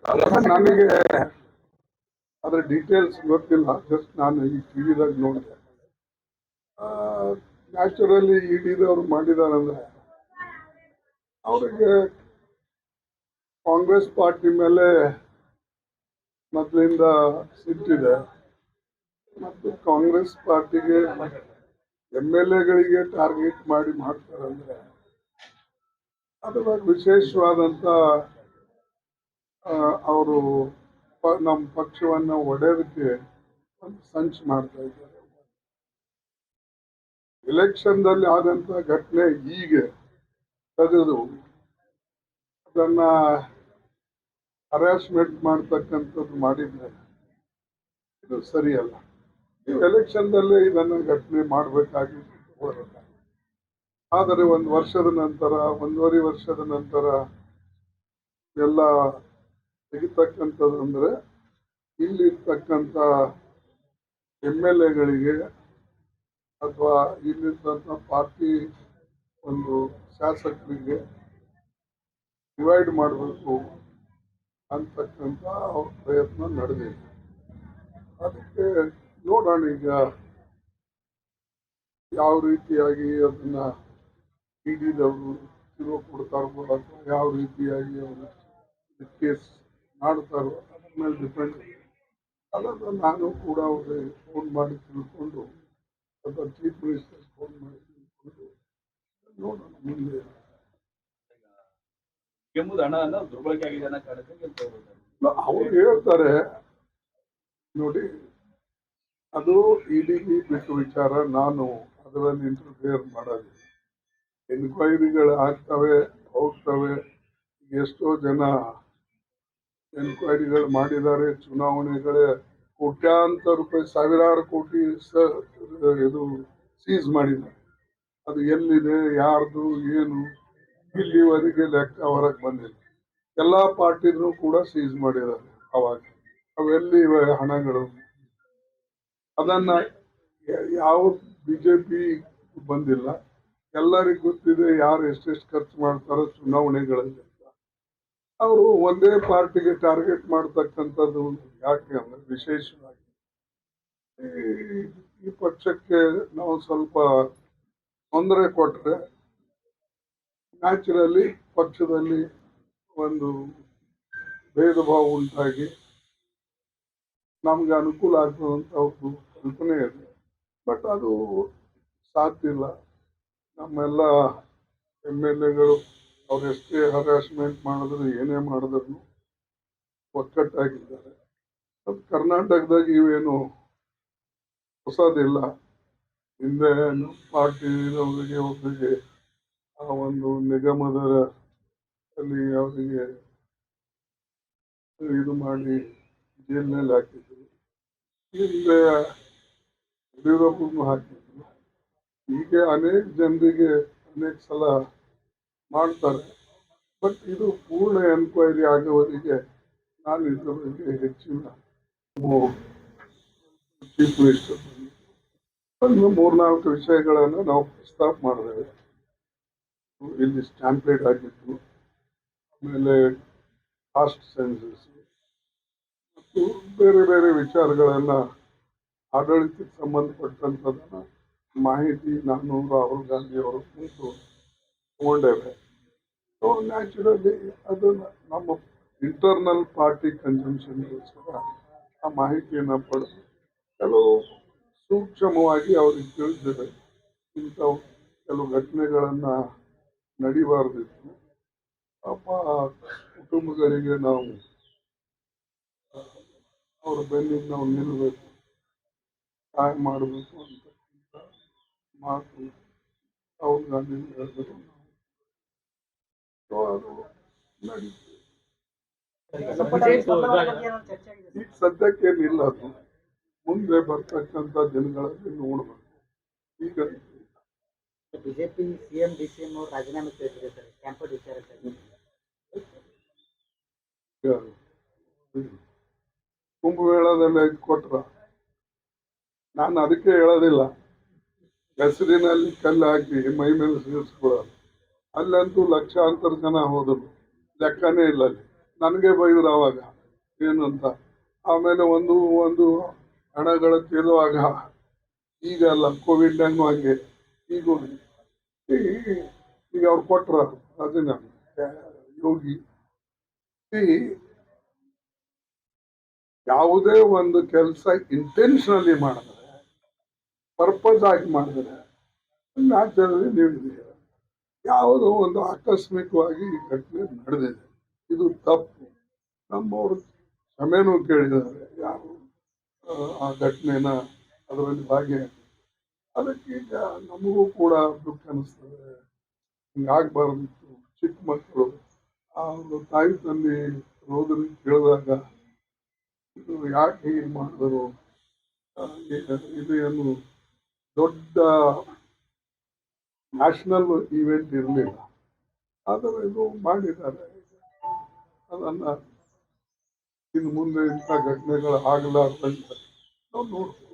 ನನಗೆ ಅದರ ಡೀಟೇಲ್ಸ್ ಗೊತ್ತಿಲ್ಲ, ಜಸ್ಟ್ ನಾನು ಈ ಟಿವಿದಾಗ ನೋಡಿದೆ. ನ್ಯಾಚುರಲಿ ಇಡಿದವ್ರು ಮಾಡಿದಾರಂದ್ರೆ ಅವರಿಗೆ ಕಾಂಗ್ರೆಸ್ ಪಾರ್ಟಿ ಮೇಲೆ ಮೊದಲಿಂದ ಸಿಟ್ಟಿದೆ ಮತ್ತು ಕಾಂಗ್ರೆಸ್ ಪಾರ್ಟಿಗೆ MLA ಗಳಿಗೆ ಟಾರ್ಗೆಟ್ ಮಾಡಿ ಮಾಡ್ತಾರಂದ್ರೆ ಅದರ ವಿಶೇಷವಾದಂತ ಅವರು ನಮ್ಮ ಪಕ್ಷವನ್ನ ಒಡೆಯೋದಕ್ಕೆ ಒಂದು ಸಂಚು ಮಾಡ್ತಾ ಇದ್ದಾರೆ. ಎಲೆಕ್ಷನ್ದಲ್ಲಿ ಆದಂತ ಘಟನೆ ಹೀಗೆ ತೆಗೆದು ಅದನ್ನ ಹರಾಸ್ಮೆಂಟ್ ಮಾಡ್ತಕ್ಕಂಥದ್ದು ಮಾಡಿದ್ರೆ ಇದು ಸರಿಯಲ್ಲ. ನೀವು ಎಲೆಕ್ಷನ್ದಲ್ಲೇ ಇದನ್ನ ಘಟನೆ ಮಾಡಬೇಕಾಗಿತ್ತು. ಆದರೆ ಒಂದು ವರ್ಷದ ನಂತರ, 1.5 ವರ್ಷದ ನಂತರ ಎಲ್ಲ ತೆಗಿತಕ್ಕಂಥದ್ದು ಅಂದ್ರೆ ಇಲ್ಲಿರ್ತಕ್ಕಂಥ MLA ಗಳಿಗೆ ಅಥವಾ ಇಲ್ಲಿರ್ತಕ್ಕಂಥ ಪಾರ್ಟಿ ಒಂದು ಶಾಸಕರಿಗೆ ಡಿವೈಡ್ ಮಾಡಬೇಕು ಅಂತಕ್ಕಂಥ ಅವ್ರ ಪ್ರಯತ್ನ ನಡೆದಿದೆ. ಅದಕ್ಕೆ ನೋಡೋಣ ಈಗ ಯಾವ ರೀತಿಯಾಗಿ ಅದನ್ನ ಇಡಿದವರು ತಿರುವು ಕೊಡ್ತಾರೋ ಅಥವಾ ಯಾವ ರೀತಿಯಾಗಿ ಅವರು ಕೇಸ್ ಮಾಡ್ತಾರೋ ಅದ್ರ ಮೇಲೆ ಡಿಪೆಂಡ್. ಅದನ್ನು ನಾನು ಕೂಡ ಅವ್ರಿಗೆ ಫೋನ್ ಮಾಡಿ ತಿಳ್ಕೊಂಡು ಅಥವಾ ಚೀಫ್ ಮಿನಿಸ್ಟರ್ ಫೋನ್ ಮಾಡಿ ತಿಳ್ಕೊಂಡು ನೋಡೋಣ ಮುಂದೆ. ಅವ್ರು ಹೇಳ್ತಾರೆ ನೋಡಿ, ಅದು ಇಡಿಗೆ ಬಿಟ್ಟು ವಿಚಾರ, ನಾನು ಅದರಲ್ಲಿ ಇಂಟರ್ಫಿಯರ್ ಮಾಡೋದಿಲ್ಲ. ಎನ್ಕ್ವೈರಿಗಳು ಆಗ್ತವೆ ಹೋಗ್ತವೆ. ಎಷ್ಟೋ ಜನ ಎನ್ಕ್ವೈರಿಗಳು ಮಾಡಿದ್ದಾರೆ. ಚುನಾವಣೆಗಳೇ ಕೋಟ್ಯಾಂತರ ರೂಪಾಯಿ, ಸಾವಿರಾರು ಕೋಟಿ ಇದು ಸೀಸ್ ಮಾಡಿದ್ದಾರೆ. ಅದು ಎಲ್ಲಿದೆ, ಯಾರ್ದು, ಏನು ಇಲ್ಲಿವರೆಗೆ ಲೆಕ್ಕ ಹೊರಗೆ ಬಂದಿಲ್ಲ. ಎಲ್ಲಾ ಪಾರ್ಟಿದ್ರು ಕೂಡ ಸೀಸ್ ಮಾಡಿದ್ದಾರೆ. ಅವಾಗ ಅವೆಲ್ಲಿ ಹಣಗಳು, ಅದನ್ನ ಯಾವ ಬಿಜೆಪಿ ಬಂದಿಲ್ಲ. ಎಲ್ಲರಿಗೂ ಗೊತ್ತಿದೆ ಯಾರು ಎಷ್ಟೆಷ್ಟು ಖರ್ಚು ಮಾಡ್ತಾರೋ ಚುನಾವಣೆಗಳಲ್ಲಿ. ಅವರು ಒಂದೇ ಪಾರ್ಟಿಗೆ ಟಾರ್ಗೆಟ್ ಮಾಡ್ತಕ್ಕಂಥದ್ದು ಯಾಕೆ ಅಂದ್ರೆ ವಿಶೇಷವಾಗಿ ಈ ಪಕ್ಷಕ್ಕೆ ನಾವು ಸ್ವಲ್ಪ ತೊಂದರೆ ಕೊಟ್ರೆ ನ್ಯಾಚುರಲಿ ಪಕ್ಷದಲ್ಲಿ ಒಂದು ಭೇದ ಭಾವ ಉಂಟಾಗಿ ನಮ್ಗೆ ಅನುಕೂಲ ಆಗ್ತದಂತ ಅವ್ರದ್ದು ಕಲ್ಪನೆ ಇದೆ. ಬಟ್ ಅದು ಸಾಧ್ಯ ಇಲ್ಲ. ನಮ್ಮೆಲ್ಲ MLA ಗಳು ಅವ್ರು ಎಷ್ಟೇ ಹರಾಸ್ಮೆಂಟ್ ಮಾಡಿದ್ರು ಏನೇ ಮಾಡಿದ್ರು ಒಕ್ಕಟ್ಟಾಗಿದ್ದಾರೆ. ಅದು ಕರ್ನಾಟಕದಾಗ ಇವೇನು ಹೊಸದಿಲ್ಲ. ಹಿಂದೆ ಪಾರ್ಟಿ ಒಬ್ಬರಿಗೆ ಆ ಒಂದು ನಿಗಮದ ಅಲ್ಲಿ ಅವರಿಗೆ ಇದು ಮಾಡಿ ಜೈಲಿನಲ್ಲಿ ಹಾಕಿದ್ರು. ಹಿಂದೆ ಯಡಿಯೂರಪ್ಪನ್ನು ಹಾಕಿದ್ರು. ಹೀಗೆ ಅನೇಕ ಜನರಿಗೆ ಅನೇಕ ಸಲ ಮಾಡ್ತಾರೆ. ಬಟ್ ಇದು ಪೂರ್ಣ ಎನ್ಕ್ವೈರಿ ಆಗುವವರೆಗೆ ನಾನು ಇದ್ರ ಬಗ್ಗೆ ಹೆಚ್ಚಿನ ಚೀಫ್ ಮಿನಿಸ್ಟರ್ ಒಂದು 3-4 ವಿಷಯಗಳನ್ನು ನಾವು ಪ್ರಸ್ತಾಪ ಮಾಡಿದ್ದೇವೆ. ಇಲ್ಲಿ ಸ್ಟ್ಯಾಂಪೇಡ್ ಆಗಿತ್ತು, ಆಮೇಲೆ ಕಾಸ್ಟ್ ಸೆನ್ಸಸ್ ಮತ್ತು ಬೇರೆ ಬೇರೆ ವಿಚಾರಗಳನ್ನ ಆಡಳಿತಕ್ಕೆ ಸಂಬಂಧಪಟ್ಟಂಥದನ್ನ ಮಾಹಿತಿ ನಾನು ರಾಹುಲ್ ಗಾಂಧಿ ಅವರ ಕುರಿತು ತಗೊಂಡೇವೆ. ಸೊ ನ್ಯಾಚುರಲಿ ಅದನ್ನ ನಮ್ಮ ಇಂಟರ್ನಲ್ ಪಾರ್ಟಿ ಕನ್ಸಂಪ್ಷನ್ಗೋಸ್ಕರ ಆ ಮಾಹಿತಿಯನ್ನು ಪಡೆದು ಕೆಲವು ಸೂಕ್ಷ್ಮವಾಗಿ ಅವ್ರಿಗೆ ತಿಳಿದಿದೆ. ಇಂಥವು ಕೆಲವು ಘಟನೆಗಳನ್ನ ನಡಿಬಾರ್ದಿತ್ತು. ಪಾಪ ಕುಟುಂಬಗಳಿಗೆ ನಾವು ಅವ್ರ ಬೆನ್ನಿಗೆ ನಾವು ನಿಲ್ಲಬೇಕು, ಸಹಾಯ ಮಾಡಬೇಕು ಅಂತಕ್ಕಂಥ ಮಾತು ರಾಹುಲ್ ಗಾಂಧಿ ಹೇಳಿದ್ರು. ಸೊ ಅದು ನಡೀತು. ಈಗ ಸದ್ಯಕ್ಕೇನಿಲ್ಲ, ಅದು ಮುಂದೆ ಬರ್ತಕ್ಕಂಥ ದಿನಗಳಲ್ಲಿ ನೋಡ್ಬೇಕು. ಈಗ ಬಿಜೆಪಿ CM DCM ಅವರು ರಾಜೀನಾಮೆ ಕೇಳಿದ್ರೆ ಸರ್ ಕ್ಯಾಂಪಸ್ ವಿಚಾರಕ್ಕಾಗಿ ಕುಂಭಮೇಳದಲ್ಲಿ ಇದು ಕೊಟ್ರ, ನಾನು ಅದಕ್ಕೆ ಹೇಳೋದಿಲ್ಲ. ಹೆಸರಿನಲ್ಲಿ ಕಲ್ಲು ಹಾಕಿ ಮೈ ಮೇಲೆ ಸೇರಿಸ್ಕೊಳ್ಳೋದು. ಅಲ್ಲಂತೂ ಲಕ್ಷಾಂತರ ಜನ ಹೋದರು, ಲೆಕ್ಕನೇ ಇಲ್ಲ ಅಲ್ಲಿ. ನನಗೆ ಬೈದ್ರು ಅವಾಗ ಏನಂತ. ಆಮೇಲೆ ಒಂದು ಒಂದು ಹಣಗಳ ತೇಲುವಾಗ ಈಗ ಅಲ್ಲ, ಕೋವಿಡ್ನಾಗೂ ಹಂಗೆ ಈಗೂ ಹಂಗೆ. ಈಗ ಅವ್ರು ಕೊಟ್ರ ಅದನ್ನ ಯೋಗಿ ಯಾವುದೇ ಒಂದು ಕೆಲಸ ಇಂಟೆನ್ಷನಲಿ ಮಾಡಿದ್ರೆ, ಪರ್ಪಸ್ ಆಗಿ ಮಾಡಿದ್ರೆ ನ್ಯಾಚುರಲಿ ನೀವಿದ್ದೀರ. ಯಾವುದೋ ಒಂದು ಆಕಸ್ಮಿಕವಾಗಿ ಈ ಘಟನೆ ನಡೆದಿದೆ, ಇದು ತಪ್ಪು. ನಮ್ಮವರು ಕ್ಷಮೆನೂ ಕೇಳಿದ್ದಾರೆ, ಯಾರು ಆ ಘಟನೆನ ಅದರಲ್ಲಿ ಭಾಗಿಯಾಗಿ. ಅದಕ್ಕೀಗ ನಮಗೂ ಕೂಡ ದುಃಖ ಅನಿಸ್ತದೆ, ಹಿಂಗಾಗಬಾರ್ದಿತ್ತು. ಚಿಕ್ಕ ಮಕ್ಕಳು ಅವರು ತಾಯಿ ತಂದೆ ರೋದನೆ ಕೇಳಿದಾಗ ಇದು ಯಾಕೆ ಹೀಗೆ ಮಾಡಿದ್ರು, ಇದು ಏನು ದೊಡ್ಡ ನ್ಯಾಷನಲ್ ಇವೆಂಟ್ ಇರಲಿಲ್ಲ, ಆದರೆ ಇದು ಮಾಡಿದ್ದಾರೆ. ಅದನ್ನ ಇನ್ನು ಮುಂದೆ ಇಂಥ ಘಟನೆಗಳು ಆಗಲಾರ್ದಂತೆ ನಾವು ನೋಡ್ತೀವಿ.